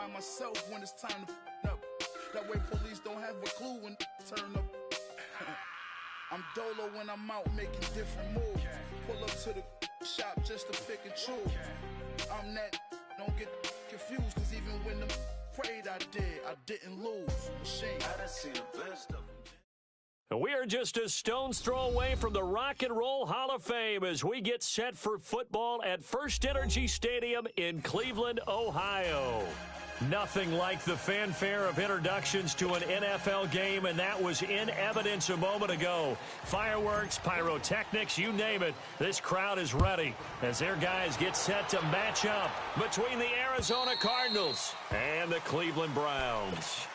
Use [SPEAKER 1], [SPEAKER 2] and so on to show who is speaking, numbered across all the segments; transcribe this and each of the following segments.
[SPEAKER 1] by myself when it's time to f*** up. That way police don't have a clue when turn up. I'm dolo when I'm out making different moves. Pull up to the shop just to pick and choose. I'm that, don't get confused, cause even when the prayed I didn't lose. Machine. I done seen the best of them.
[SPEAKER 2] We are just a stone's throw away from the Rock and Roll Hall of Fame as we get set for football at First Energy Stadium in Cleveland, Ohio. Nothing like the fanfare of introductions to an NFL game, and that was in evidence a moment ago. Fireworks, pyrotechnics, you name it. This crowd is ready as their guys get set to match up between the Arizona Cardinals and the Cleveland Browns.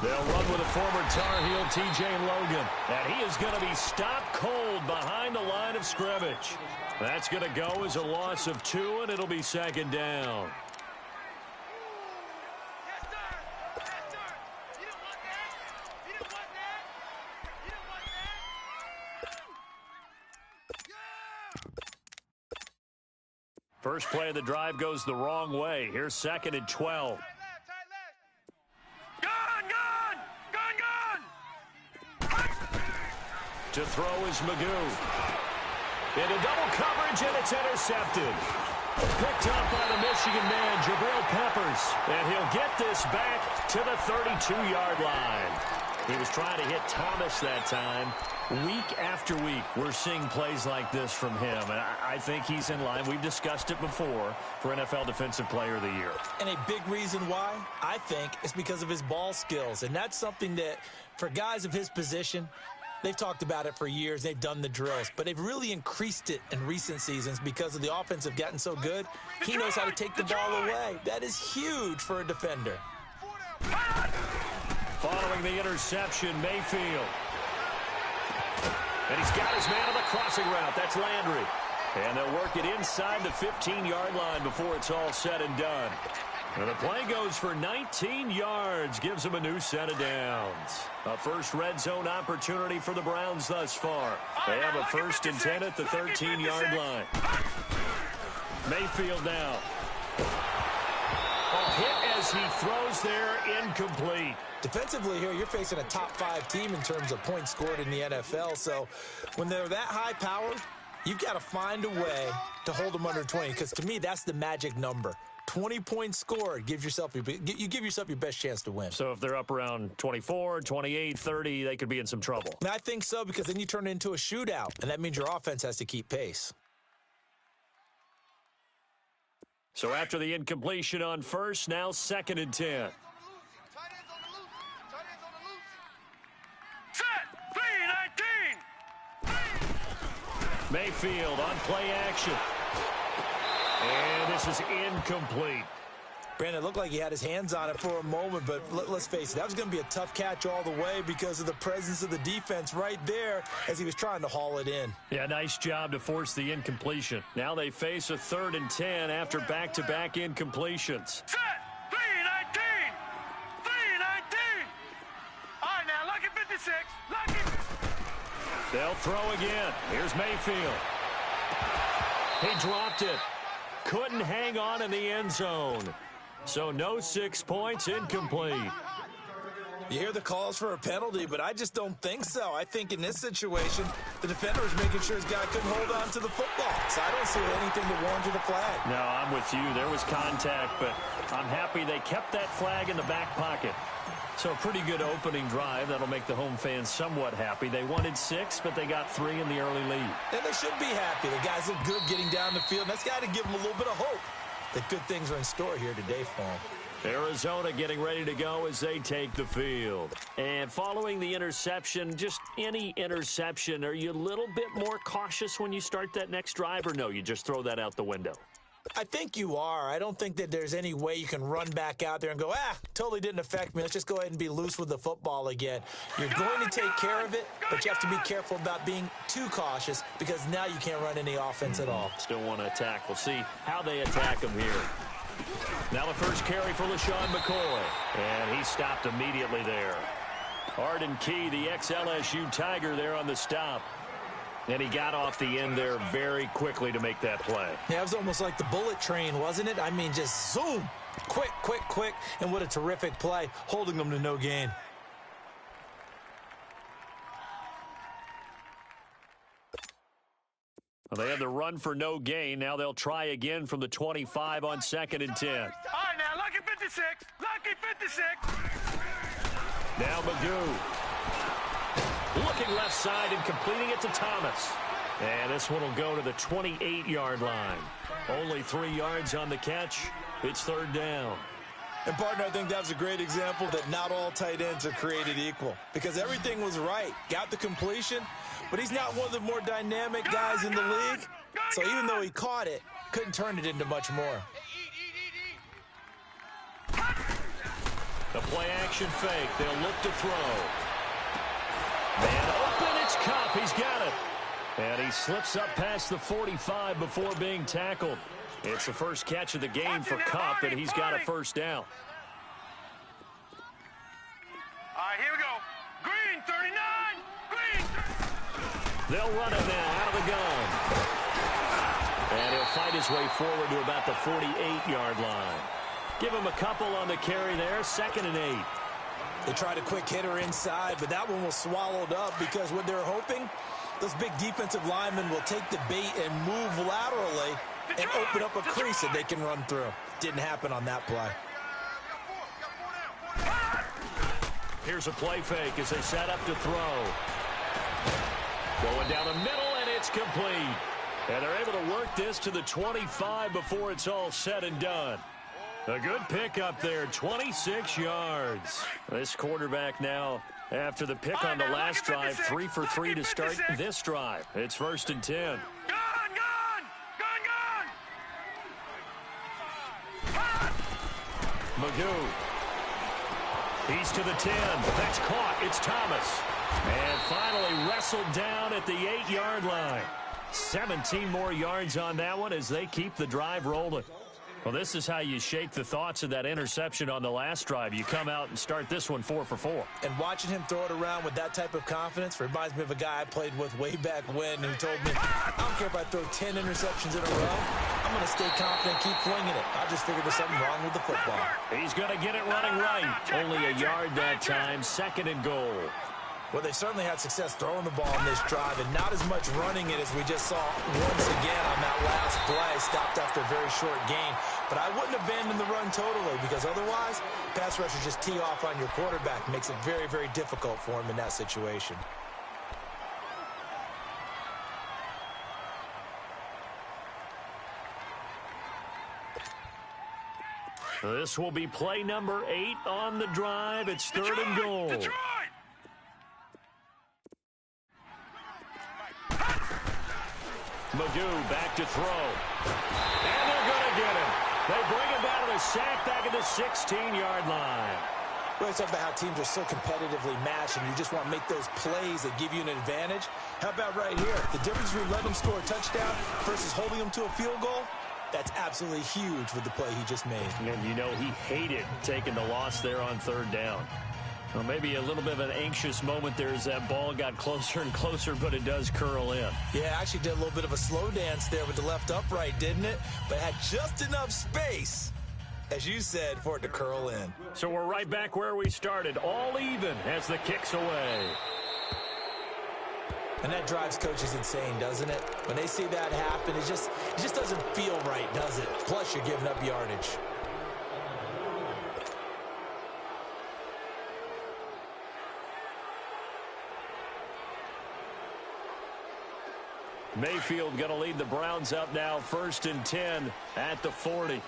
[SPEAKER 2] They'll run with a former Tar Heel, T.J. Logan. And he is going to be stopped cold behind the line of scrimmage. That's going to go as a loss of 2, and it'll be second down. First play of the drive goes the wrong way. Here's 2nd and 12. To throw is Magoo. Into double coverage, and it's intercepted. Picked up by the Michigan man, Jabril Peppers. And he'll get this back to the 32-yard line. He was trying to hit Thomas that time. Week after week, we're seeing plays like this from him. And I think he's in line. We've discussed it before for NFL Defensive Player of the Year.
[SPEAKER 3] And a big reason why, I think, is because of his ball skills. And that's something that, for guys of his position, they've talked about it for years. They've done the drills. But they've really increased it in recent seasons because of the offense have gotten so good. He knows how to take the ball away. That is huge for a defender.
[SPEAKER 2] Following the interception, Mayfield. And he's got his man on the crossing route. That's Landry. And they'll work it inside the 15-yard line before it's all said and done. And the play goes for 19 yards, gives them a new set of downs. A first red zone opportunity for the Browns thus far. They have a 1st and 10 at the 13-yard line. Mayfield now. A hit as he throws there, incomplete.
[SPEAKER 3] Defensively here, you're facing a top-5 team in terms of points scored in the NFL. So when they're that high-powered, you've got to find a way to hold them under 20, because to me, that's the magic number. 20 points scored, you give yourself your best chance to win.
[SPEAKER 2] So if they're up around 24, 28, 30, they could be in some trouble.
[SPEAKER 3] And I think so, because then you turn it into a shootout, and that means your offense has to keep pace.
[SPEAKER 2] So after the incompletion on first, now 2nd and 10. Mayfield on play action. And this is incomplete.
[SPEAKER 3] Brandon, it looked like he had his hands on it for a moment, but let's face it, that was going to be a tough catch all the way because of the presence of the defense right there as he was trying to haul it in.
[SPEAKER 2] Yeah, nice job to force the incompletion. Now they face a 3rd and 10 after back-to-back incompletions.
[SPEAKER 4] Set! 3-19! 3-19! All right, now, lucky 56. Lucky.
[SPEAKER 2] They'll throw again. Here's Mayfield. He dropped it. Couldn't hang on in the end zone. So no 6 points, incomplete.
[SPEAKER 3] You hear the calls for a penalty, but I just don't think so. I think in this situation, the defender was making sure his guy couldn't hold on to the football. So I don't see anything that warranted a flag.
[SPEAKER 2] No, I'm with you. There was contact, but I'm happy they kept that flag in the back pocket. So a pretty good opening drive. That'll make the home fans somewhat happy. They wanted 6, but they got 3 in the early lead.
[SPEAKER 3] And they should be happy. The guys look good getting down the field. And that's got to give them a little bit of hope that good things are in store here today for them.
[SPEAKER 2] Arizona getting ready to go as they take the field. And following the interception, just any interception, are you a little bit more cautious when you start that next drive, or no, you just throw that out the window?
[SPEAKER 3] I think you are. I don't think that there's any way you can run back out there and go, totally didn't affect me. Let's just go ahead and be loose with the football again. You're going to take care of it, but you have to be careful about being too cautious because now you can't run any offense at all.
[SPEAKER 2] Still want to attack. We'll see how they attack him here. Now the first carry for LaShawn McCoy, and he stopped immediately there. Arden Key, the ex-LSU Tiger, there on the stop. And he got off the end there very quickly to make that play.
[SPEAKER 3] Yeah, it was almost like the bullet train, wasn't it? I mean, just zoom, quick, quick, quick, and what a terrific play, holding them to no gain.
[SPEAKER 2] Well, they had the run for no gain. Now they'll try again from the 25 on 2nd and 10.
[SPEAKER 4] All right, now, lucky 56. Lucky 56.
[SPEAKER 2] Now Magoo. Looking left side and completing it to Thomas. And this one will go to the 28-yard line. Only 3 yards on the catch. It's 3rd down.
[SPEAKER 3] And, partner, I think that's a great example that not all tight ends are created equal because everything was right. Got the completion, but he's not one of the more dynamic guys in the league. So even though he caught it, couldn't turn it into much more.
[SPEAKER 2] The play-action fake. They'll look to throw. Man open, it's Cup. He's got it. And he slips up past the 45 before being tackled. It's the first catch of the game for Cup, and he's got a first down.
[SPEAKER 4] All right, here we go. Green, 39. Green.
[SPEAKER 2] They'll run him now out of the gun. And he'll fight his way forward to about the 48-yard line. Give him a couple on the carry there, 2nd and 8.
[SPEAKER 3] They tried a quick hitter inside, but that one was swallowed up because what they're hoping, those big defensive linemen will take the bait and move laterally and open up a crease that they can run through. Didn't happen on that play.
[SPEAKER 2] Here's a play fake as they set up to throw. Going down the middle, and it's complete. And they're able to work this to the 25 before it's all said and done. A good pick up there, 26 yards. This quarterback now, after the pick on the last drive, 3 for 3 to start this drive. It's 1st and 10. Magoo. He's to the 10. That's caught. It's Thomas. And finally wrestled down at the 8-yard line. 17 more yards on that one as they keep the drive rolling. Well, this is how you shake the thoughts of that interception on the last drive. You come out and start this one 4 for 4.
[SPEAKER 3] And watching him throw it around with that type of confidence reminds me of a guy I played with way back when who told me, I don't care if I throw 10 interceptions in a row. I'm going to stay confident, keep flinging it. I just figured there's something wrong with the football.
[SPEAKER 2] He's going to get it running right. Only a yard that time, 2nd and goal.
[SPEAKER 3] Well, they certainly had success throwing the ball in this drive and not as much running it as we just saw once again on that last play. Stopped after a very short gain. But I wouldn't abandon the run totally because otherwise, pass rushers just tee off on your quarterback. Makes it very, very difficult for him in that situation.
[SPEAKER 2] This will be play number 8 on the drive. It's 3rd and goal.
[SPEAKER 4] Detroit!
[SPEAKER 2] Magoo back to throw. And they're going to get him. They bring him down to the sack back at the 16-yard line.
[SPEAKER 3] We always talk about how teams are so competitively matched and you just want to make those plays that give you an advantage. How about right here? The difference between letting them score a touchdown versus holding them to a field goal, that's absolutely huge with the play he just made.
[SPEAKER 2] And you know he hated taking the loss there on 3rd down. Well, maybe a little bit of an anxious moment there as that ball got closer and closer, but it does curl in.
[SPEAKER 3] Yeah, actually did a little bit of a slow dance there with the left upright, didn't it? But had just enough space, as you said, for it to curl in.
[SPEAKER 2] So we're right back where we started, all even as the kick's away.
[SPEAKER 3] And that drives coaches insane, doesn't it? When they see that happen, it just doesn't feel right, does it? Plus, you're giving up yardage.
[SPEAKER 2] Mayfield going to lead the Browns up now, 1st and 10 at the 40.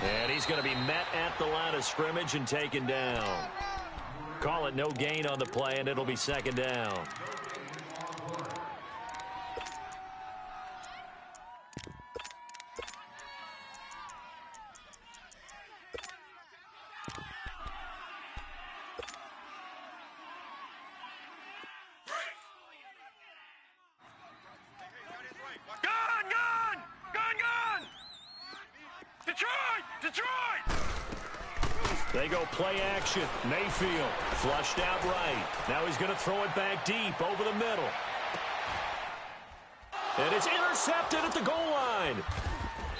[SPEAKER 2] And he's going to be met at the line of scrimmage and taken down. Call it no gain on the play, and it'll be second down. They go play action. Mayfield flushed out right. Now he's going to throw it back deep over the middle. And it's intercepted at the goal line.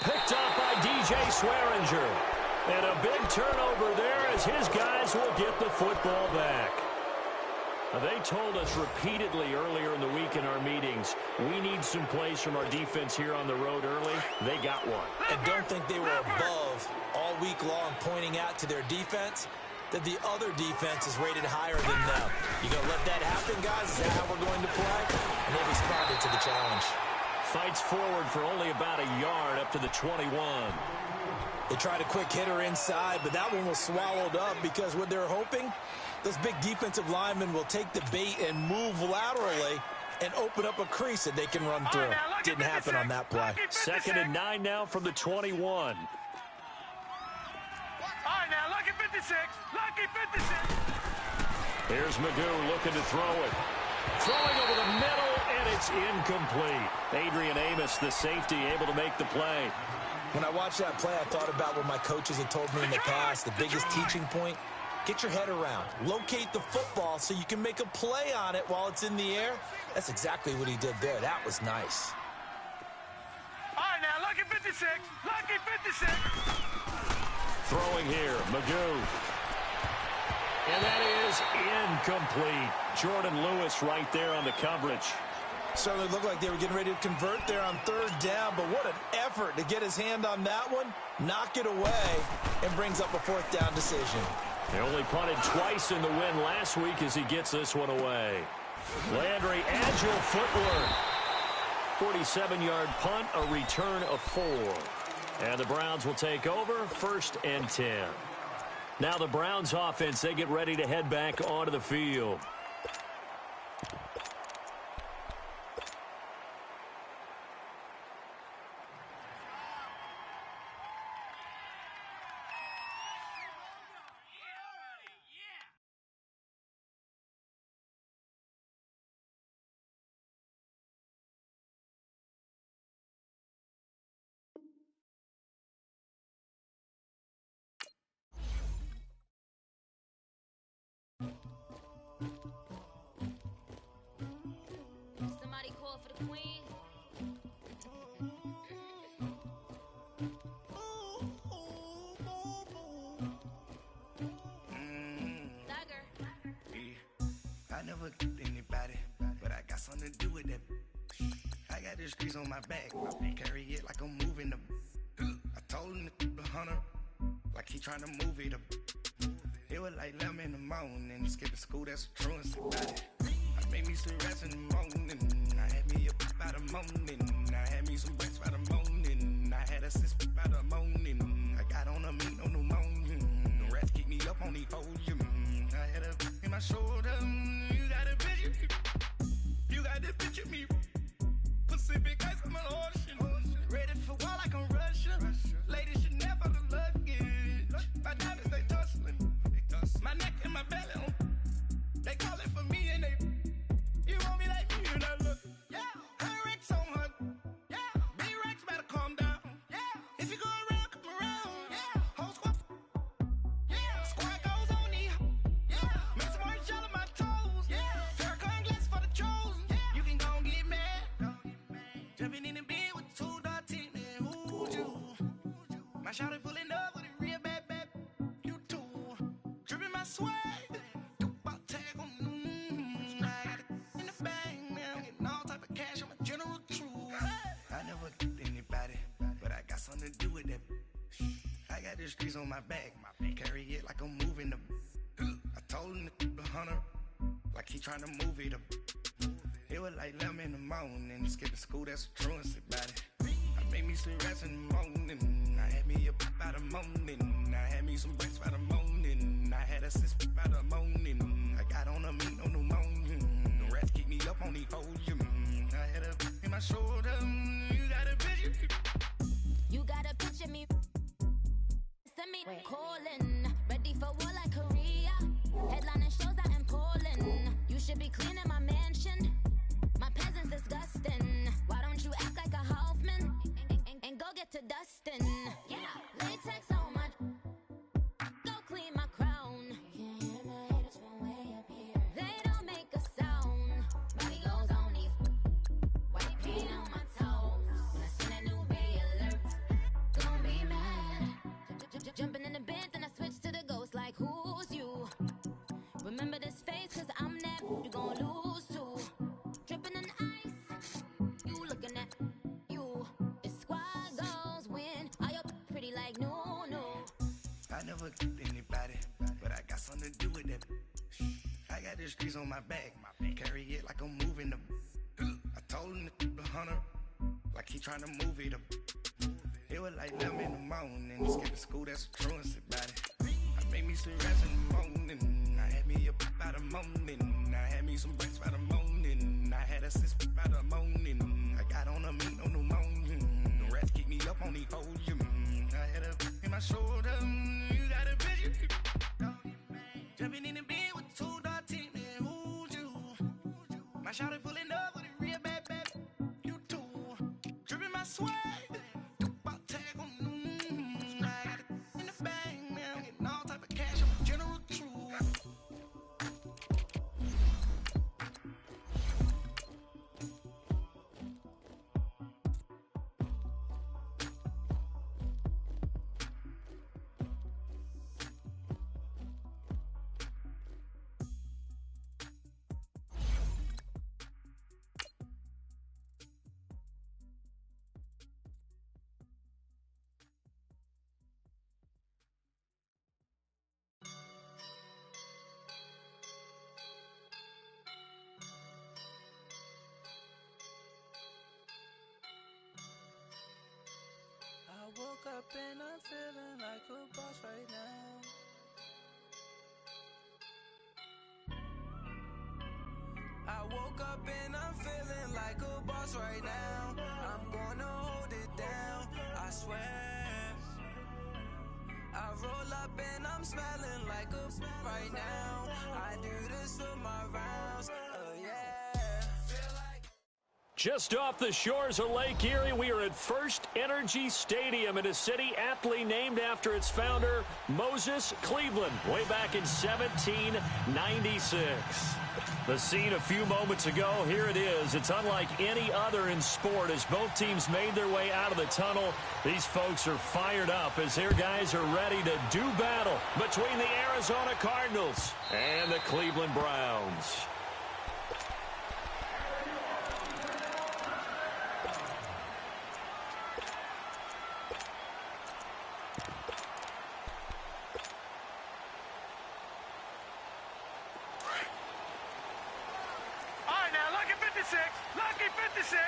[SPEAKER 2] Picked up by DJ Swearinger. And a big turnover there as his guys will get the football back. They told us repeatedly earlier in the week in our meetings, we need some plays from our defense here on the road early. They got one.
[SPEAKER 3] And don't think they were above all week long pointing out to their defense that the other defense is rated higher than them. You going to let that happen, guys? Is that how we're going to play? And they responded to the challenge.
[SPEAKER 2] Fights forward for only about a yard up to the 21.
[SPEAKER 3] They tried a quick hitter inside, but that one was swallowed up because what they're hoping, those big defensive linemen will take the bait and move laterally and open up a crease that they can run through. Didn't happen on that play.
[SPEAKER 2] 2nd and 9 now from the 21.
[SPEAKER 4] All right, now, lucky 56. Lucky 56.
[SPEAKER 2] Here's Magoo looking to throw it. Throwing over the middle, and it's incomplete. Adrian Amos, the safety, able to make the play.
[SPEAKER 3] When I watched that play, I thought about what my coaches had told me in the past. The biggest teaching point, get your head around. Locate the football so you can make a play on it while it's in the air. That's exactly what he did there. That was nice.
[SPEAKER 4] All right, now, lucky 56. Lucky 56.
[SPEAKER 2] Throwing here, Magoo. And that is incomplete. Jordan Lewis right there on the coverage.
[SPEAKER 3] Certainly looked like they were getting ready to convert there on 3rd down, but what an effort to get his hand on that one, knock it away, and brings up a 4th down decision.
[SPEAKER 2] They only punted twice in the win last week as he gets this one away. Landry, agile footwork. 47-yard punt, a return of 4. And the Browns will take over, 1st and 10. Now the Browns offense, they get ready to head back onto the field.
[SPEAKER 5] Somebody call for the queen. Dagger.
[SPEAKER 6] I never get anybody, but I got something to do with that. I got the streets on my back, carry it like I'm moving the. I told him the 100, like he trying to move it up. It was like 11 in the morning, skipping school, that's a truancy about it. I made me some rest in the morning, I had me a pop by the morning, I had me some rest by the morning, I had a sis by the morning, I got on a meat on the morning, the rats keep me up on the podium, I had a in my shoulder, you got a picture, you got this picture me, Pacific ice on my ocean, ready for war like I'm Russian, ladies should never the luggage, my diamonds they tussling, my neck and my belly on, they call it for me and they, you want me like me and I look, yeah, her Rex on her, yeah, B-Rex better calm down, yeah, if you go around, come around, yeah, whole squad, yeah, squad goes on the, yeah, make some orange gel on my toes, yeah, Farrakhan glass for the chosen, yeah, you can go and get mad, jumping in the bed with 2 dots in it, who'd you, my shawty pulling up with a real bad, you too, dripping my swag, do about tag on, I got it in the bag, now getting all type of cash, I'm a general true, I never get anybody, but I got something to do with that, I got the streets on my back, carry it like I'm moving the, I told him the 100, like he trying to move it up, it was like 11 in the morning, skipping school, that's a truancy about it, I made me some rest in the morning, I had me a pop by the morning. I had me some breakfast by the morning. I had a six by the morning. I got on a meat, no pneumonia. The rats keep me up on the podium. I had a in my shoulder. You got a picture.
[SPEAKER 5] You got a picture me. Send me calling. Ready for war like Korea. Headlining shows out in Poland. You should be cleaning my mansion. My peasants disgusting. Why don't you act like a Hoffman and go get to dustin'? Yeah, latex on my. Go clean my crown. Can't hear my haters from way up here. They don't make a sound. Money goes on these. White paint on my toes. When I seen a new be alert. Gonna be mad. Jumping in the bed, then I switch to the ghost like who's you? Remember this face, cause I'm that. You gon' lose too. Dripping in ice. You looking at you. It's squad goals win. Are you pretty like no?
[SPEAKER 6] I never anybody, but I got something to do with that. I got the streets on my back. Carry it like I'm moving the. I told him the hunter, like he trying to move it up. It was like 11 in the morning. Skip to school, that's a truancy about it. I made me some rats in the morning. I had me up by the morning. I had me some breakfast by the morning. I had a six by the morning. I got on a meat, no pneumonia. The rats keep me up on the podium. I had a in my shoulder. You got a picture. Jumping in the bed with two dark teeth, man. Who's you? My shawty pulling up with a real bad. You too. Dripping my swag.
[SPEAKER 7] I woke up and I'm feeling like a boss right now. I woke up and I'm feeling like a boss right now. I'm gonna hold it down, I swear. I roll up and I'm smelling like a right now. I do this for my rounds, yeah.
[SPEAKER 2] Just off the shores of Lake Erie, we are at First Energy Stadium in a city aptly named after its founder, Moses Cleveland, way back in 1796. The scene a few moments ago, here it is. It's unlike any other in sport as both teams made their way out of the tunnel. These folks are fired up as their guys are ready to do battle between the Arizona Cardinals and the Cleveland Browns.
[SPEAKER 4] Lucky 56.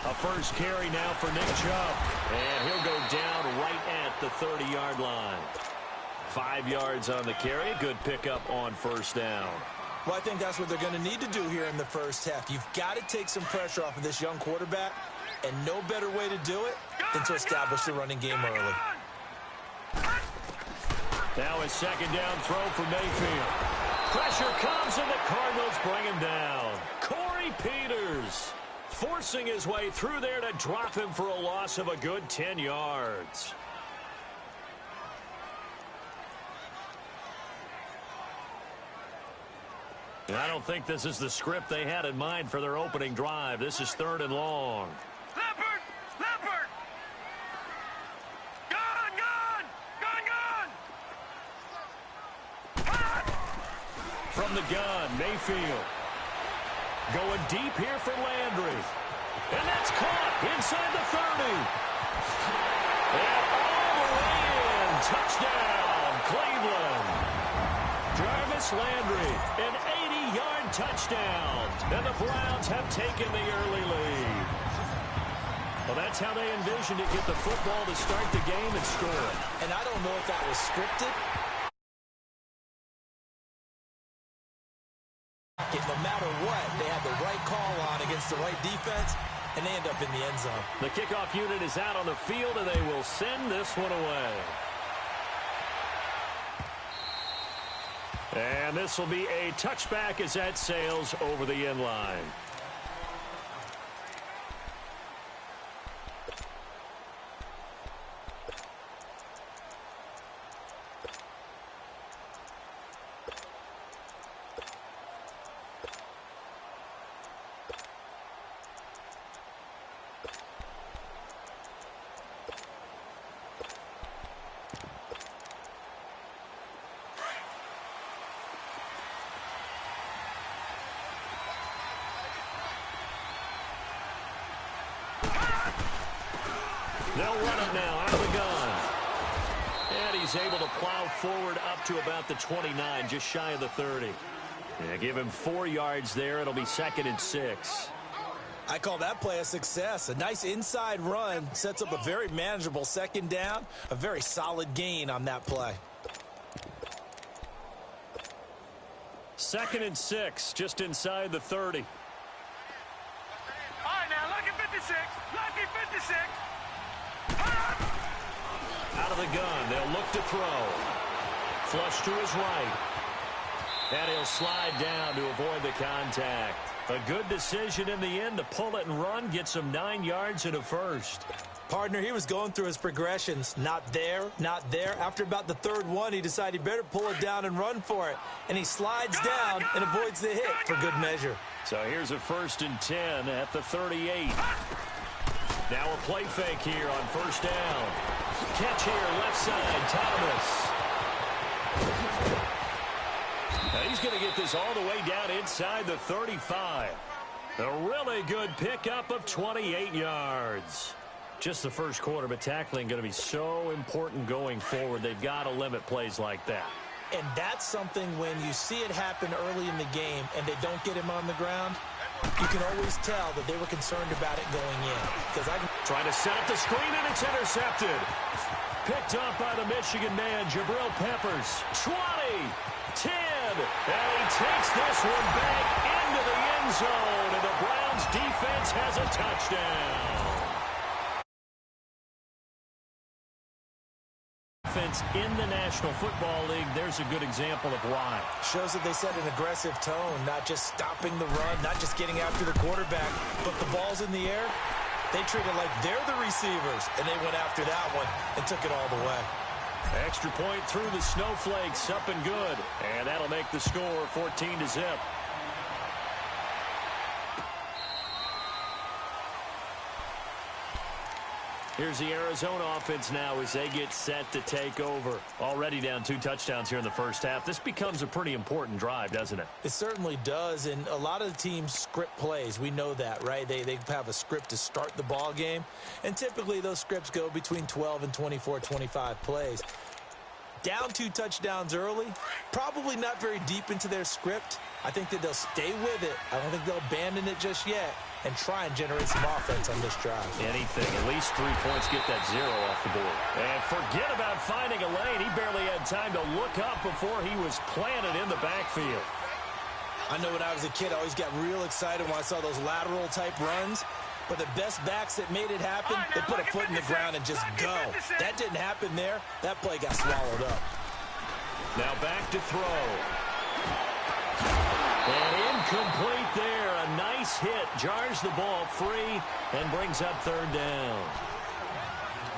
[SPEAKER 2] A first carry now for Nick Chubb. And he'll go down right at the 30-yard line. 5 yards on the carry. Good pickup on first down.
[SPEAKER 3] Well, I think that's what they're going to need to do here in the first half. You've got to take some pressure off of this young quarterback, and no better way to do it than to establish the running game early.
[SPEAKER 2] Now a second down throw for Mayfield. Pressure comes, and the Cardinals bring him down. Corey Peters forcing his way through there to drop him for a loss of a good 10 yards. And I don't think this is the script they had in mind for their opening drive. This is 3rd and long.
[SPEAKER 4] Leopard! Leopard! Gone! Gone! Gone! Gone!
[SPEAKER 2] From the gun, Mayfield. Going deep here for Landry. And that's caught inside the 30. And all the way in. Touchdown, Cleveland. Jarvis Landry, an 80-yard touchdown. And the Browns have taken the early lead. that's how they envisioned it, get the football to start the game and score it.
[SPEAKER 3] And I don't know if that was scripted. No matter what, they had the right call on against the right defense, and they end up in the end zone.
[SPEAKER 2] The kickoff unit is out on the field, and they will send this one away. And this will be a touchback as that sails over the end line. They'll run it now out of the gun. And he's able to plow forward up to about the 29, just shy of the 30. Yeah, give him 4 yards there. It'll be 2nd and 6.
[SPEAKER 3] I call that play a success. A nice inside run sets up a very manageable 2nd down. A very solid gain on that play.
[SPEAKER 2] 2nd and 6, just inside the 30.
[SPEAKER 4] All right, now, lucky 56. Lucky 56.
[SPEAKER 2] Out of the gun, they'll look to throw. Flush to his right. And he'll slide down to avoid the contact. A good decision in the end to pull it and run, get some 9 yards and a first.
[SPEAKER 3] Partner, he was going through his progressions. Not there, not there. After about the 3rd one, he decided he better pull it down and run for it. And he slides down and avoids the hit for good measure.
[SPEAKER 2] So here's a 1st and 10 at the 38. Now a play fake here on 1st down. Catch here, left side, Thomas. Now he's going to get this all the way down inside the 35. A really good pickup of 28 yards. Just the first quarter, but tackling going to be so important going forward. They've got to limit plays like that.
[SPEAKER 3] And that's something when you see it happen early in the game and they don't get him on the ground, you can always tell that they were concerned about it going in. Because
[SPEAKER 2] trying to set up the screen, and it's intercepted. Picked up by the Michigan man, Jabril Peppers. 20, 10, and he takes this one back into the end zone, and the Browns defense has a touchdown. In the National Football League, there's a good example of why.
[SPEAKER 3] Shows that they set an aggressive tone, not just stopping the run, not just getting after the quarterback, but the ball's in the air. They treat it like they're the receivers, and they went after that one and took it all the way.
[SPEAKER 2] Extra point through the snowflakes, up and good. And that'll make the score 14-0. Here's the Arizona offense now as they get set to take over. Already down 2 touchdowns here in the first half. This becomes a pretty important drive, doesn't it?
[SPEAKER 3] It certainly does, and a lot of the teams script plays. We know that, right? They have a script to start the ball game, and typically those scripts go between 12 and 24, 25 plays. Down 2 touchdowns early, probably not very deep into their script. I think that they'll stay with it. I don't think they'll abandon it just yet and try and generate some offense on this drive.
[SPEAKER 2] Anything, at least 3 points, get that 0 off the board. And forget about finding a lane. He barely had time to look up before he was planted in the backfield.
[SPEAKER 3] I know when I was a kid, I always got real excited when I saw those lateral type runs. But the best backs that made it happen, they put a foot in the ground and just go. That didn't happen there. That play got swallowed up.
[SPEAKER 2] Now back to throw. And incomplete there. A nice hit. Jars the ball free and brings up 3rd down.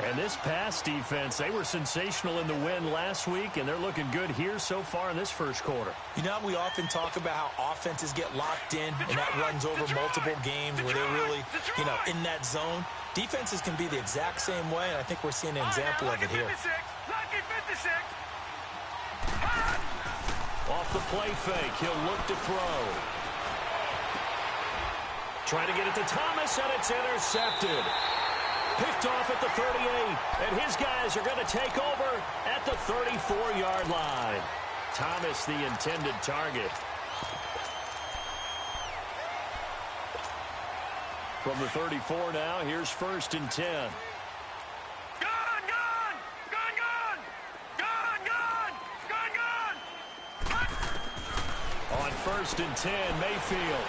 [SPEAKER 2] And this pass defense, they were sensational in the win last week, and they're looking good here so far in this first quarter.
[SPEAKER 3] You know, we often talk about how offenses get locked in, and that runs over multiple games where they're really, in that zone. Defenses can be the exact same way, and I think we're seeing an example of it here.
[SPEAKER 4] Lucky 56.
[SPEAKER 2] Off the play fake, he'll look to throw. Trying to get it to Thomas, and it's intercepted. Picked off at the 38, and his guys are going to take over at the 34-yard line. Thomas, the intended target. From the 34 now, here's 1st and 10.
[SPEAKER 4] Gun, gun! Gun, gun! Gun, gun! Gun, gun!
[SPEAKER 2] On 1st and 10, Mayfield.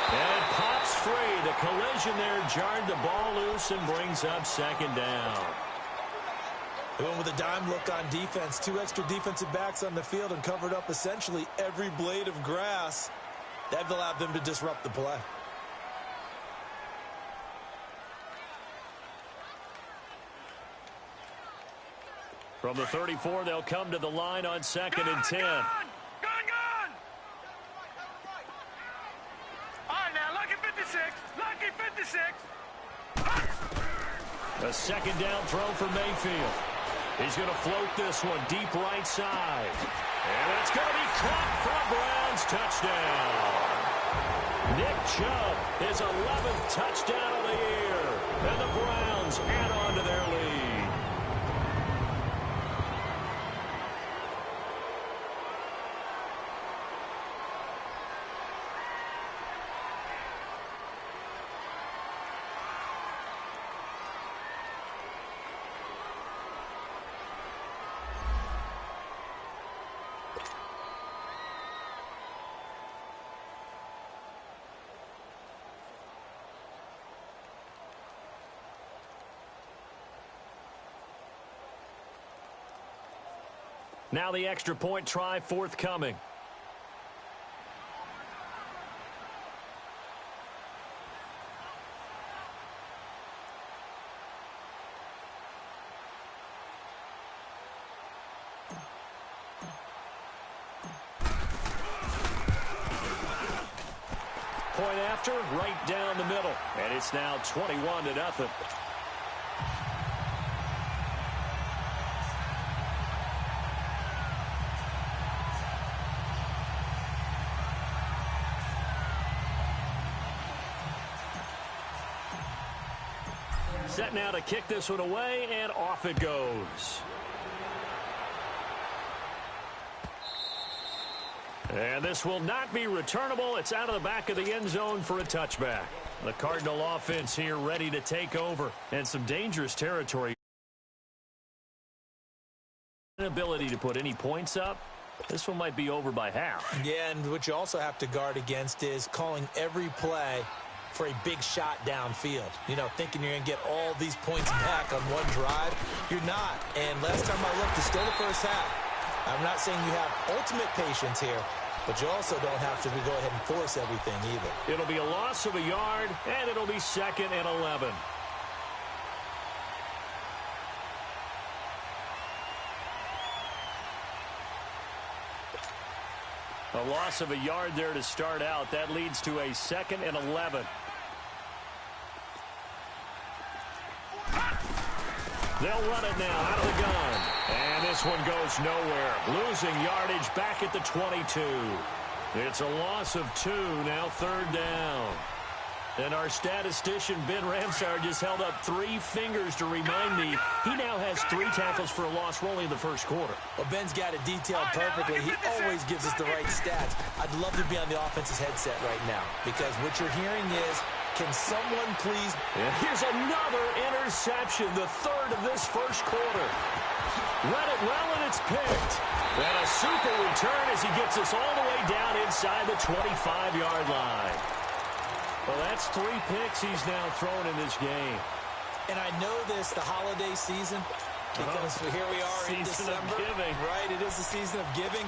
[SPEAKER 2] And it pops free. The collision there jarred the ball loose and brings up 2nd down.
[SPEAKER 3] They went with a dime look on defense. 2 extra defensive backs on the field and covered up essentially every blade of grass. That allowed them to disrupt the play.
[SPEAKER 2] From the 34, they'll come to the line on 2nd and 10.
[SPEAKER 4] Gun, gun! All right, now, lucky 56. Lucky 56.
[SPEAKER 2] A 2nd down throw for Mayfield. He's going to float this one deep right side. And it's going to be caught for a Browns touchdown. Nick Chubb, his 11th touchdown of the year. And the Browns add on to their lead. Now the extra point try forthcoming. Point after, right down the middle. And it's now 21-0. Set now to kick this one away, and off it goes. And this will not be returnable. It's out of the back of the end zone for a touchback. The Cardinal offense here ready to take over. And some dangerous territory. Inability to put any points up. This one might be over by half.
[SPEAKER 3] Yeah, and what you also have to guard against is calling every play for a big shot downfield. You know, thinking you're going to get all these points back on one drive. You're not. And last time I looked, it's still the first half. I'm not saying you have ultimate patience here, but you also don't have to go ahead and force everything either.
[SPEAKER 2] It'll be a loss of a yard, and it'll be 2nd and 11. A loss of a yard there to start out. That leads to a 2nd and 11. They'll run it now out of the gun. And this one goes nowhere. Losing yardage back at the 22. It's a loss of 2, now 3rd down. And our statistician, Ben Ramsar, just held up 3 fingers to remind me he now has 3 tackles for a loss only in the first quarter.
[SPEAKER 3] Well, Ben's got it detailed perfectly. He always gives us the right stats. I'd love to be on the offense's headset right now because what you're hearing is, can someone please...
[SPEAKER 2] And here's another interception, the 3rd of this first quarter. Read it well, and it's picked. And a super return as he gets us all the way down inside the 25-yard line. Well, that's 3 picks he's now thrown in this game.
[SPEAKER 3] And I know this, the holiday season, because here we are in December.
[SPEAKER 2] Season of giving.
[SPEAKER 3] Right, it is the season of giving.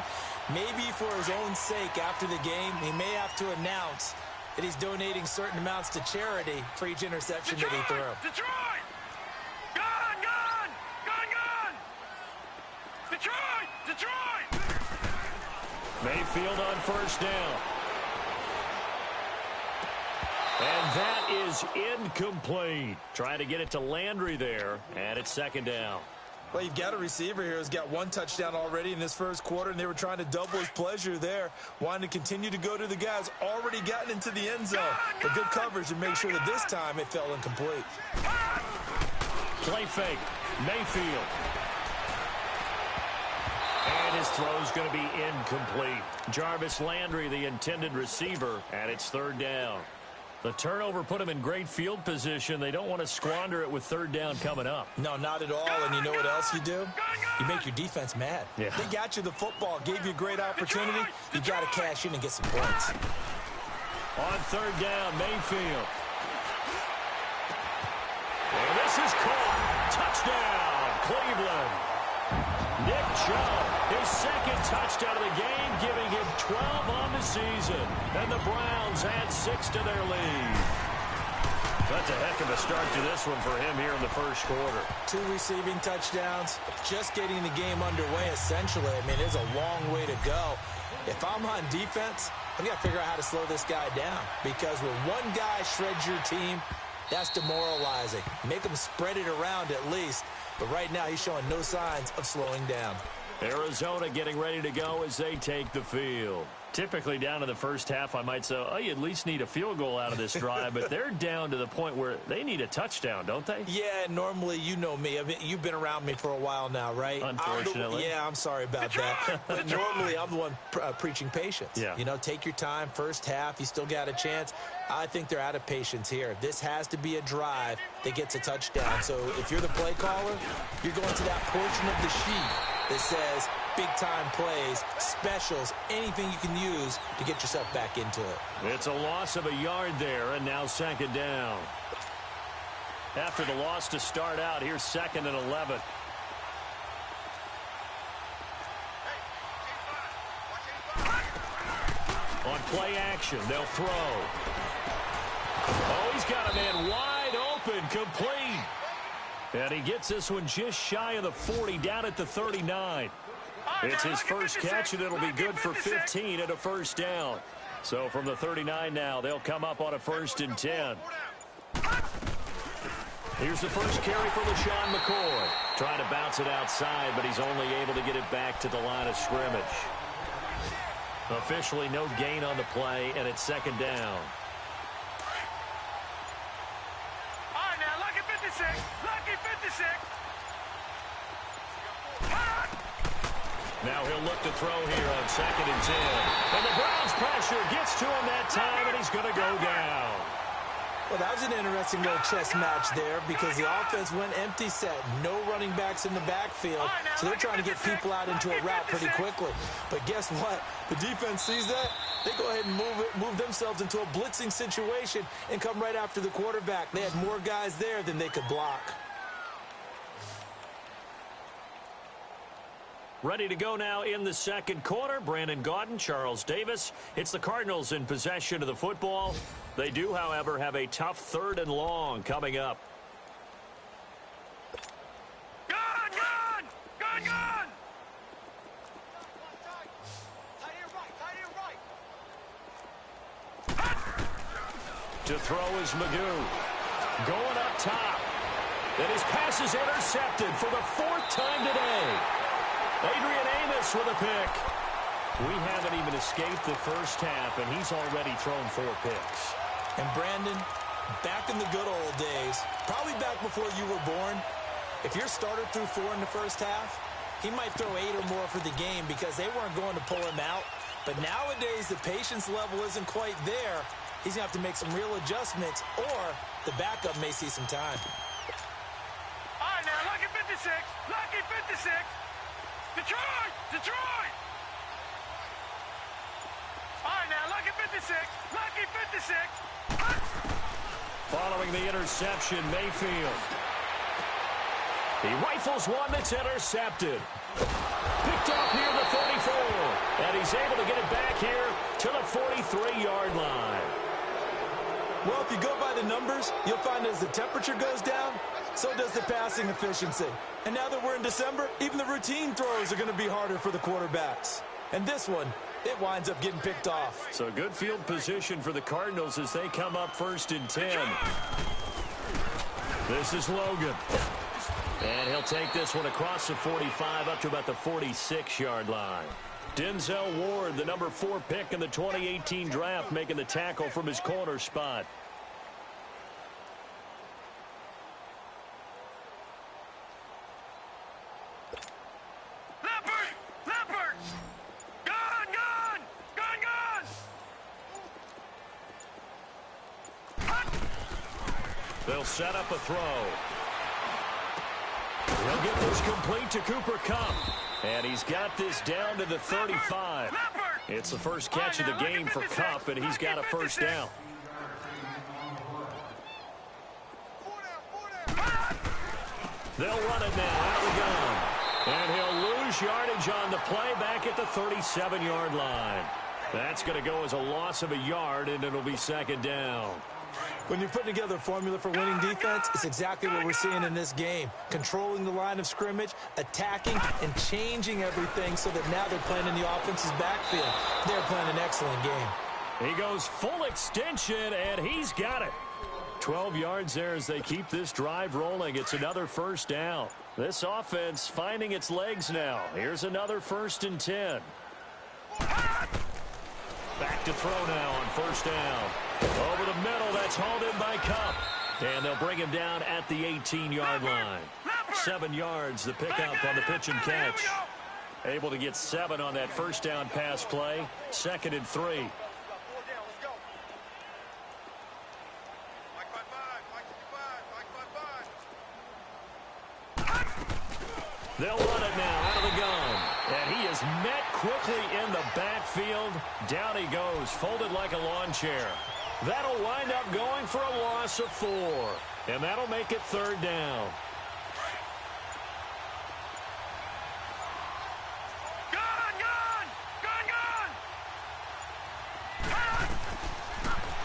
[SPEAKER 3] Maybe for his own sake after the game, he may have to announce that he's donating certain amounts to charity for each interception that he threw.
[SPEAKER 4] Detroit! Gun, gun! Gun, gun! Detroit! Detroit!
[SPEAKER 2] Mayfield on 1st down. And that is incomplete. Trying to get it to Landry there, and it's 2nd down.
[SPEAKER 3] Well, you've got a receiver here who's got 1 touchdown already in this first quarter, and they were trying to double his pleasure there, wanting to continue to go to the guys already gotten into the end zone. But good coverage to make sure that this time it fell incomplete.
[SPEAKER 2] Play fake. Mayfield. And his His throw's going to be incomplete. Jarvis Landry, the intended receiver, and it's third down. The turnover put him in great field position. They don't want to squander it with third down coming up.
[SPEAKER 3] No, not at all. And you know what else you do? You make your defense mad.
[SPEAKER 2] Yeah.
[SPEAKER 3] They got you the football, gave you a great opportunity. You got to cash in and get some points.
[SPEAKER 2] On third down, Mayfield. And this is caught. Touchdown, Cleveland. Nick Chubb, his second touchdown of the game, giving him 12 on the season. And the Browns add 6 to their lead. That's a heck of a start to this one for him here in the first quarter.
[SPEAKER 3] 2 receiving touchdowns, just getting the game underway, essentially. I mean, it's a long way to go. If I'm on defense, I've got to figure out how to slow this guy down. Because when one guy shreds your team, that's demoralizing. Make him spread it around at least. But right now, he's showing no signs of slowing down.
[SPEAKER 2] Arizona getting ready to go as they take the field. Typically down in the first half, I might say, oh, you at least need a field goal out of this drive. But they're down to the point where they need a touchdown, don't they?
[SPEAKER 3] Yeah, normally, you know me. I mean, you've been around me for a while now, right?
[SPEAKER 2] Unfortunately.
[SPEAKER 3] I'm sorry about that. But normally, I'm the one preaching patience.
[SPEAKER 2] Yeah.
[SPEAKER 3] You know, take your time. First half, you still got a chance. I think they're out of patience here. This has to be a drive that gets a touchdown. So if you're the play caller, you're going to that portion of the sheet that says big-time plays, specials, anything you can use to get yourself back into it.
[SPEAKER 2] It's a loss of a yard there, and now second down. After the loss to start out, here's 2nd and 11. On play action, they'll throw. Oh, he's got a man wide open, complete. And he gets this one just shy of the 40, down at the 39. It's his first catch, and it'll be good for 15 and a first down. So from the 39 now, they'll come up on a 1st and 10. Here's the first carry for LaShawn McCoy. Trying to bounce it outside, but he's only able to get it back to the line of scrimmage. Officially no gain on the play, and it's 2nd down.
[SPEAKER 4] All right, now, lucky 56. Lucky 56.
[SPEAKER 2] Now he'll look to throw here on 2nd and 10. And the Browns pressure gets to him that time, and he's going to go down.
[SPEAKER 3] Well, that was an interesting little chess match there because the offense went empty set. No running backs in the backfield, so they're trying to get people out into a route pretty quickly. But guess what? The defense sees that. They go ahead and move themselves into a blitzing situation and come right after the quarterback. They had more guys there than they could block.
[SPEAKER 2] Ready to go now in the second quarter. Brandon Gaudin, Charles Davis. It's the Cardinals in possession of the football. They do, however, have a tough 3rd and long coming up.
[SPEAKER 4] Gun! Gun! Gun! Gun!
[SPEAKER 2] To throw is Magoo. Going up top. And his pass is intercepted for the 4th time today. Adrian Amos with a pick. We haven't even escaped the first half, and he's already thrown 4 picks.
[SPEAKER 3] And Brandon, back in the good old days, probably back before you were born, if your starter threw 4 in the first half, he might throw 8 or more for the game because they weren't going to pull him out. But nowadays, the patience level isn't quite there. He's going to have to make some real adjustments, or the backup may see some time.
[SPEAKER 4] All right, now, lucky 56. Lucky 56. Detroit! Detroit! All right, now, lucky 56. Lucky 56.
[SPEAKER 2] Following the interception, Mayfield. He rifles one that's intercepted. Picked off near the 34. And he's able to get it back here to the 43-yard line.
[SPEAKER 3] Well, if you go by the numbers, you'll find as the temperature goes down, so does the passing efficiency. And now that we're in December, even the routine throws are going to be harder for the quarterbacks. And this one, it winds up getting picked off.
[SPEAKER 2] So good field position for the Cardinals as they come up 1st and 10. This is Logan. And he'll take this one across the 45 up to about the 46-yard line. Denzel Ward, the number 4 pick in the 2018 draft, making the tackle from his corner spot.
[SPEAKER 4] Leopard! Leopard!
[SPEAKER 2] They'll set up a throw. He'll get this complete to Cooper Kupp. And he's got this down to the 35. It's the first catch of the game for Kupp, and he's got a first down. They'll run it now out of the gun. And he'll lose yardage on the play back at the 37-yard line. That's going to go as a loss of a yard, and it'll be second down.
[SPEAKER 3] When you're putting together a formula for winning defense, it's exactly what we're seeing in this game. Controlling the line of scrimmage, attacking, and changing everything so that now they're playing in the offense's backfield. They're playing an excellent game.
[SPEAKER 2] He goes full extension, and he's got it. 12 yards there as they keep this drive rolling. It's another first down. This offense finding its legs now. Here's another 1st and 10. Back to throw now on first down. Over the middle, that's hauled in by Kupp. And they'll bring him down at the 18-yard line. 7 yards, the pickup on the pitch and catch. Able to get 7 on that first down pass play. 2nd and 3. They'll run it now out of the gun. And he is met quickly in the backfield. Down he goes, folded like a lawn chair. That'll wind up going for a loss of 4. And that'll make it 3rd down.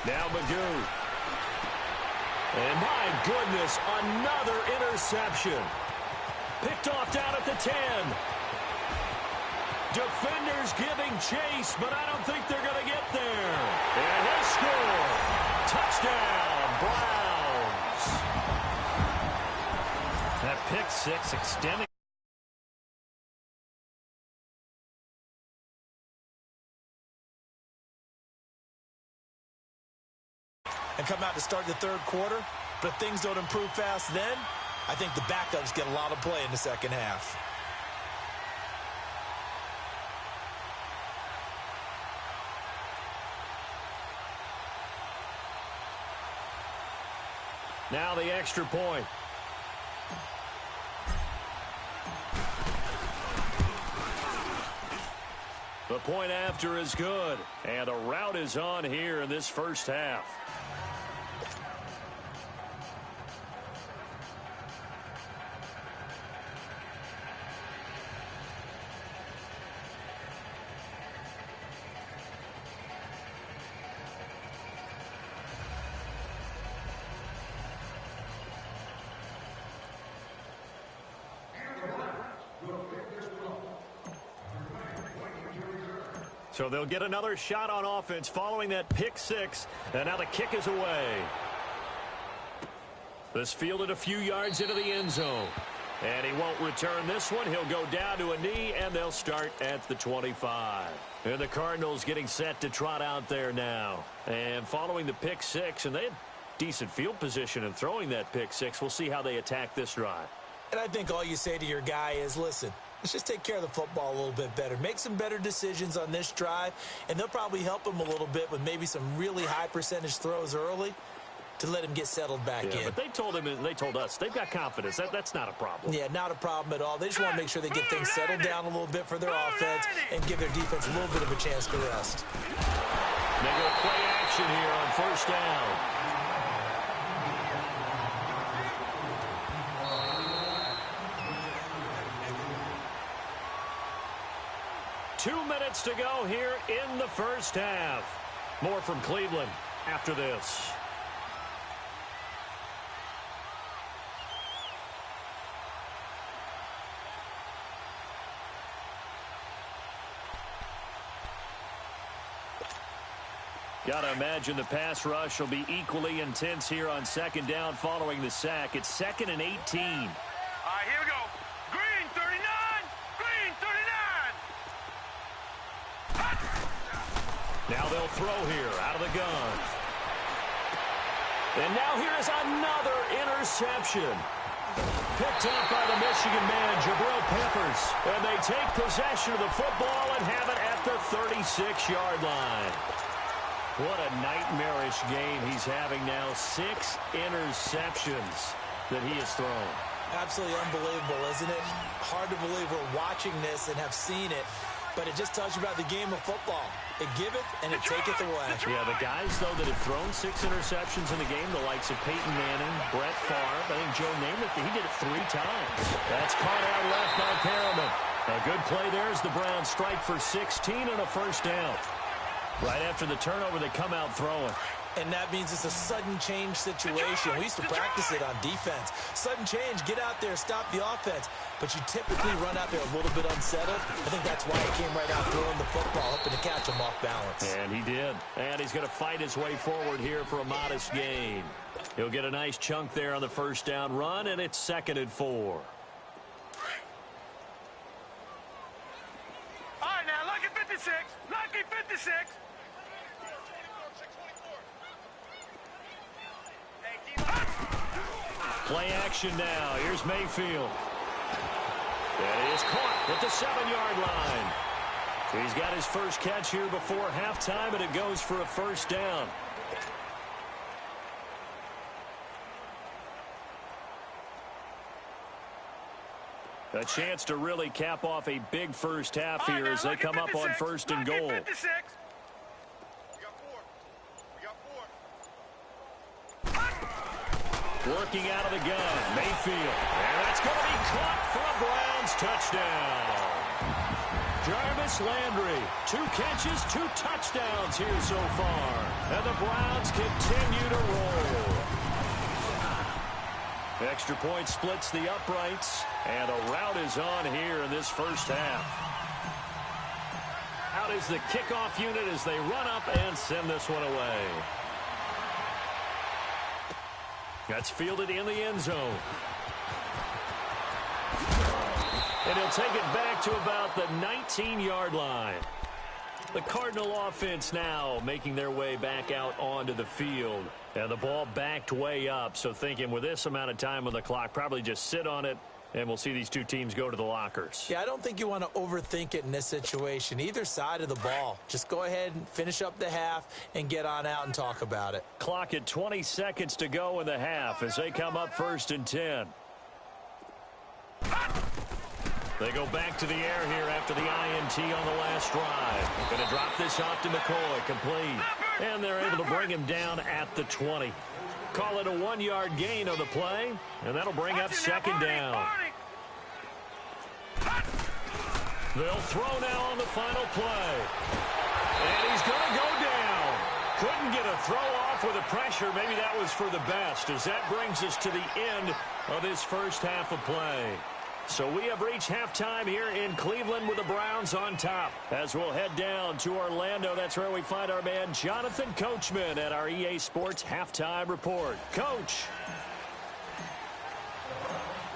[SPEAKER 2] Now Magoo. And my goodness, another interception. Picked off down at the 10. Defenders giving chase, but I don't think they're going to get there. And they score. Touchdown, Browns. That pick 6 extending.
[SPEAKER 3] And come out to start the 3rd quarter, but if things don't improve fast then, I think the backups get a lot of play in the second half.
[SPEAKER 2] Now the extra point. The point after is good. And the route is on here in this first half. So they'll get another shot on offense following that pick 6. And now the kick is away. This fielded a few yards into the end zone. And he won't return this one. He'll go down to a knee, and they'll start at the 25. And the Cardinals getting set to trot out there now. And following the pick 6, and they had decent field position in throwing that pick 6. We'll see how they attack this drive.
[SPEAKER 3] And I think all you say to your guy is, listen, let's just take care of the football a little bit better. Make some better decisions on this drive, and they'll probably help him a little bit with maybe some really high percentage throws early to let him get settled back in.
[SPEAKER 2] But they told him, and they told us, they've got confidence. That's not a problem.
[SPEAKER 3] Yeah, not a problem at all. They just want to make sure they get things settled down a little bit for their offense and give their defense a little bit of a chance to rest.
[SPEAKER 2] They go play action here on first down. Two minutes to go here in the first half. More from Cleveland after this. Got to imagine the pass rush will be equally intense here on second down following the sack. It's 2nd and 18.
[SPEAKER 4] All right, here we go. Green, 39. Green, 39.
[SPEAKER 2] Now they'll throw here out of the gun. And now here is another interception. Picked up by the Michigan man, Jabril Peppers. And they take possession of the football and have it at the 36-yard line. What a nightmarish game he's having now. 6 interceptions that he has thrown.
[SPEAKER 3] Absolutely unbelievable, isn't it? Hard to believe we're watching this and have seen it, but it just tells you about the game of football. It giveth and it taketh away.
[SPEAKER 2] Yeah, the guys, though, that have thrown 6 interceptions in the game, the likes of Peyton Manning, Brett Favre, I think Joe Namath, he did it 3 times. That's caught out left by Perriman. A good play there as the Browns strike for 16 and a first down. Right after the turnover, they come out throwing.
[SPEAKER 3] And that means it's a sudden change situation. We used to practice it on defense. Sudden change, get out there, stop the offense. But you typically run out there a little bit unsettled. I think that's why he came right out throwing the football, hoping to catch him off balance.
[SPEAKER 2] And he did. And he's going to fight his way forward here for a modest gain. He'll get a nice chunk there on the first down run, and it's 2nd and 4.
[SPEAKER 4] All right, now, lucky 56. Lucky 56.
[SPEAKER 2] Play action now. Here's Mayfield. And he is caught at the 7-yard line. He's got his first catch here before halftime, and it goes for a first down. A chance to really cap off a big first half here as they come up on 1st and goal. Working out of the gun, Mayfield. And that's going to be caught for a Browns touchdown. Jarvis Landry, 2 catches, 2 touchdowns here so far. And the Browns continue to roll. Extra point splits the uprights, and a rout is on here in this first half. Out is the kickoff unit as they run up and send this one away. That's fielded in the end zone. And he'll take it back to about the 19-yard line. The Cardinal offense now making their way back out onto the field. And the ball backed way up, so thinking with this amount of time on the clock, probably just sit on it, and we'll see these two teams go to the lockers.
[SPEAKER 3] Yeah, I don't think you want to overthink it in this situation. Either side of the ball. Just go ahead and finish up the half and get on out and talk about it.
[SPEAKER 2] Clock at 20 seconds to go in the half as they come up 1st and 10. They go back to the air here after the INT on the last drive. Going to drop this off to McCoy, complete. And they're able to bring him down at the 20. Call it a 1-yard gain on the play, and that'll bring up 2nd down. They'll throw now on the final play. And he's going to go down. Couldn't get a throw off with the pressure. Maybe that was for the best, as that brings us to the end of this first half of play. So we have reached halftime here in Cleveland with the Browns on top. As we'll head down to Orlando, that's where we find our man Jonathan Coachman at our EA Sports Halftime Report. Coach.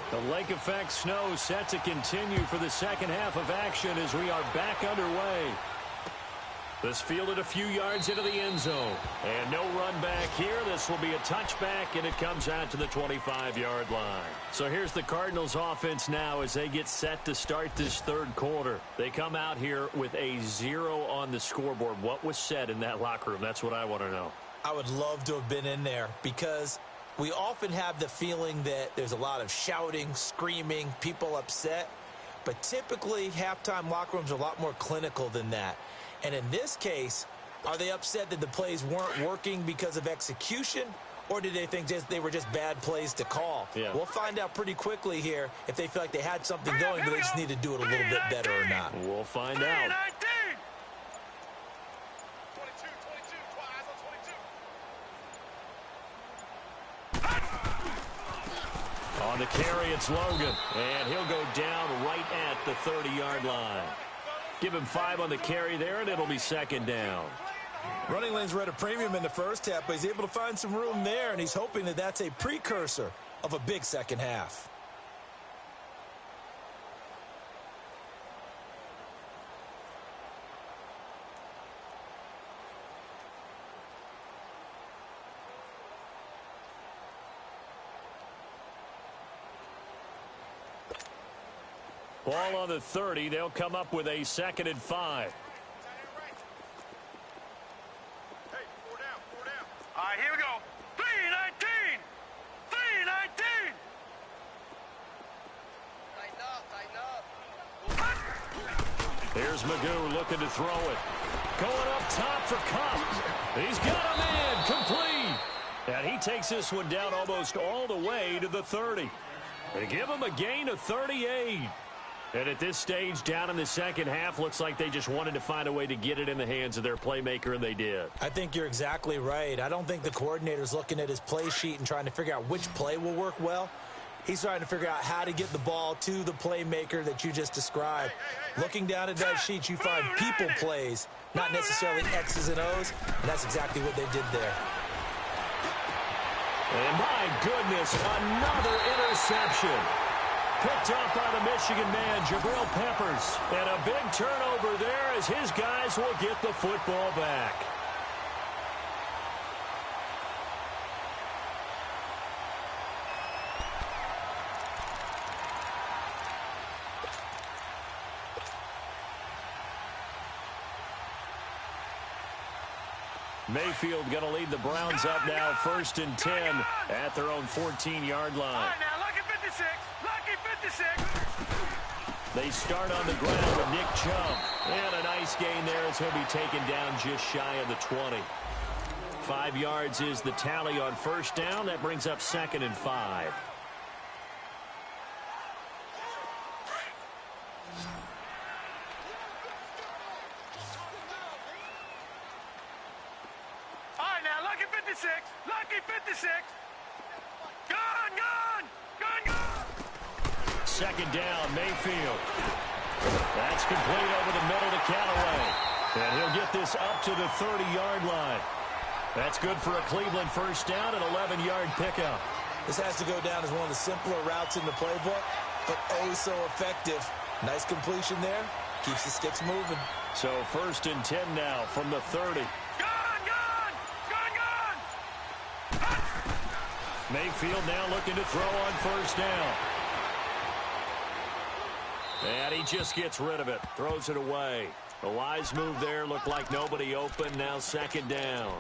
[SPEAKER 2] The lake effect snow set to continue for the second half of action as we are back underway. This fielded a few yards into the end zone. And no run back here. This will be a touchback, and it comes out to the 25-yard line. So here's the Cardinals offense now as they get set to start this third quarter. They come out here with a 0 on the scoreboard. What was said in that locker room? That's what I want to know.
[SPEAKER 3] I would love to have been in there because we often have the feeling that there's a lot of shouting, screaming, people upset. But typically, halftime locker rooms are a lot more clinical than that. And in this case, are they upset that the plays weren't working because of execution, or did they think they were just bad plays to call?
[SPEAKER 2] Yeah.
[SPEAKER 3] We'll find out pretty quickly here if they feel like they had something going, but they just need to do it a little bit better or not.
[SPEAKER 2] We'll find out. 22. On the carry, it's Logan, and he'll go down right at the 30-yard line. Give him 5 on the carry there, and it'll be 2nd down.
[SPEAKER 3] Running lanes were at a premium in the first half, but he's able to find some room there, and he's hoping that that's a precursor of a big second half.
[SPEAKER 2] Ball on the 30. They'll come up with a 2nd and 5. Here's Magoo looking to throw it. Going up top for Cup. He's got him in. Complete. And he takes this one down almost all the way to the 30. They give him a gain of 38. And at this stage, down in the second half, looks like they just wanted to find a way to get it in the hands of their playmaker, and they did.
[SPEAKER 3] I think you're exactly right. I don't think the coordinator's looking at his play sheet and trying to figure out which play will work well. He's trying to figure out how to get the ball to the playmaker that you just described. Looking down at that sheet, you find people plays, not necessarily X's and O's, and that's exactly what they did there.
[SPEAKER 2] And my goodness, another interception. Picked up by the Michigan man, Jabril Peppers. And a big turnover there as his guys will get the football back. Mayfield going to lead the Browns up now, 1st and 10 at their own 14-yard line.
[SPEAKER 4] All right, now, lucky 56. Lucky 56.
[SPEAKER 2] They start on the ground with Nick Chubb. And a nice gain there as he'll be taken down just shy of the 20. 5 yards is the tally on 1st down. That brings up 2nd and 5.
[SPEAKER 4] All right, now, lucky 56. Lucky 56. Gone, gone. Gone, gone.
[SPEAKER 2] 2nd down, Mayfield. That's complete over the middle to Callaway. And he'll get this up to the 30-yard line. That's good for a Cleveland 1st down, an 11-yard pickup.
[SPEAKER 3] This has to go down as one of the simpler routes in the playbook, but oh so effective. Nice completion there. Keeps the sticks moving.
[SPEAKER 2] So 1st and 10 now from the 30.
[SPEAKER 4] Gone, gone. Gone, gone.
[SPEAKER 2] Mayfield now looking to throw on 1st down. And he just gets rid of it. Throws it away. A wise move there. Looked like nobody open. Now 2nd down.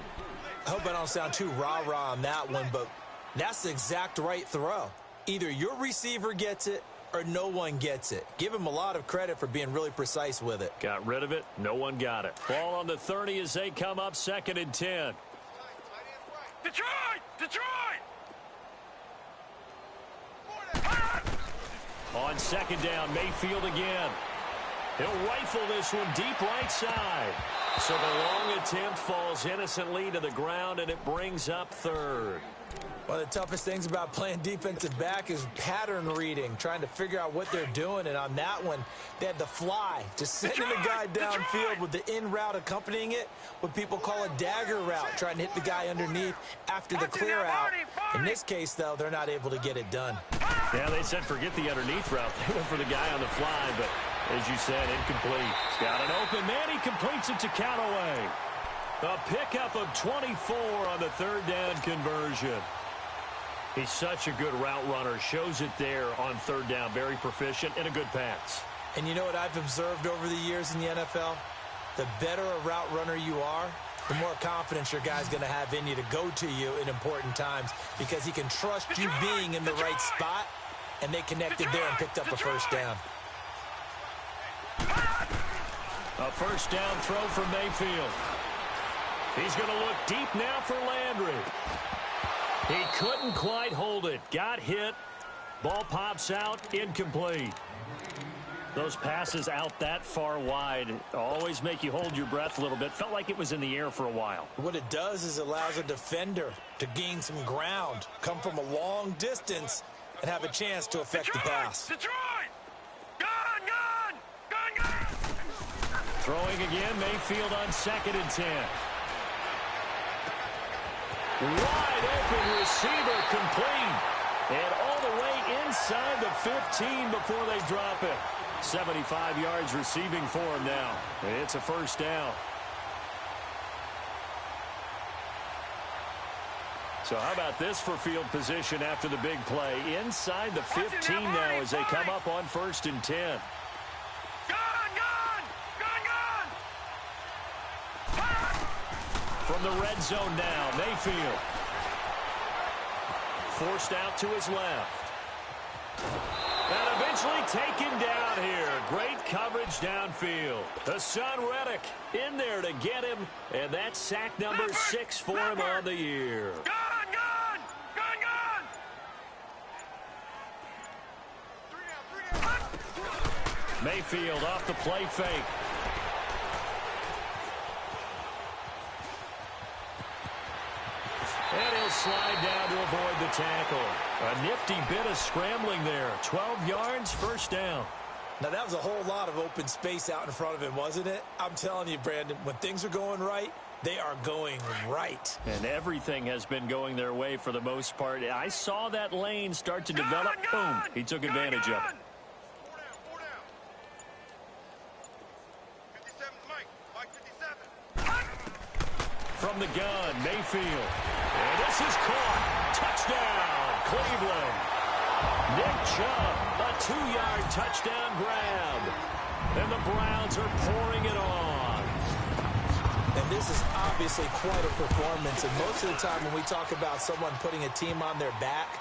[SPEAKER 3] I hope I don't sound too rah-rah on that one, but that's the exact right throw. Either your receiver gets it or no one gets it. Give him a lot of credit for being really precise with it.
[SPEAKER 2] Got rid of it. No one got it. Ball on the 30 as they come up, 2nd and 10.
[SPEAKER 4] Detroit! Detroit!
[SPEAKER 2] On 2nd down, Mayfield again. He'll rifle this one deep right side. So the long attempt falls innocently to the ground, and it brings up 3rd.
[SPEAKER 3] One of the toughest things about playing defensive back is pattern reading, trying to figure out what they're doing. And on that one, they had the fly, just sending the guy downfield with the in route accompanying it, what people call a dagger route, trying to hit the guy underneath after the clear out. In this case, though, they're not able to get it done.
[SPEAKER 2] Yeah, they said forget the underneath route. They went for the guy on the fly, but as you said, incomplete. He's got an open man. He completes it to Callaway. A pickup of 24 on the 3rd down conversion. He's such a good route runner. Shows it there on 3rd down. Very proficient and a good pass.
[SPEAKER 3] And you know what I've observed over the years in the NFL? The better a route runner you are, the more confidence your guy's going to have in you to go to you in important times because he can trust you being in the right spot, and they connected there and picked up a 1st down.
[SPEAKER 2] A 1st down throw for Mayfield. He's going to look deep now for Landry. He couldn't quite hold it. Got hit. Ball pops out. Incomplete. Those passes out that far wide always make you hold your breath a little bit. Felt like it was in the air for a while.
[SPEAKER 3] What it does is allows a defender to gain some ground, come from a long distance, and have a chance to affect the pass.
[SPEAKER 4] Detroit! Gone, gone! Gone, gone!
[SPEAKER 2] Throwing again, Mayfield on 2nd and 10. Wide open receiver complete. And all the way inside the 15 before they drop it. 75 yards receiving for him now. It's a 1st down. So how about this for field position after the big play? Inside the 15 now as they come up on 1st and 10. From the red zone now, Mayfield. Forced out to his left. And eventually taken down here. Great coverage downfield. Hassan Reddick in there to get him. And that's sack number 6 for him on the year.
[SPEAKER 4] Gone, gone! Gone, gone!
[SPEAKER 2] Mayfield off the play fake. And he'll slide down to avoid the tackle. A nifty bit of scrambling there. 12 yards, first down.
[SPEAKER 3] Now, that was a whole lot of open space out in front of him, wasn't it? I'm telling you, Brandon, when things are going right, they are going right.
[SPEAKER 2] And everything has been going their way for the most part. I saw that lane start to develop. Boom. He took advantage of it. From the gun, Mayfield. And this is caught. Touchdown, Cleveland. Nick Chubb, a 2-yard touchdown grab. And the Browns are pouring it on.
[SPEAKER 3] And this is obviously quite a performance. And most of the time when we talk about someone putting a team on their back,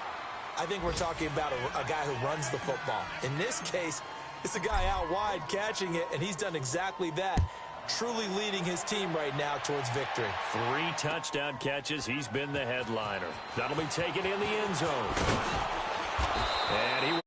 [SPEAKER 3] I think we're talking about a guy who runs the football. In this case, it's a guy out wide catching it, and he's done exactly that. Truly leading his team right now towards victory.
[SPEAKER 2] 3 touchdown catches. He's been the headliner. That'll be taken in the end zone. And he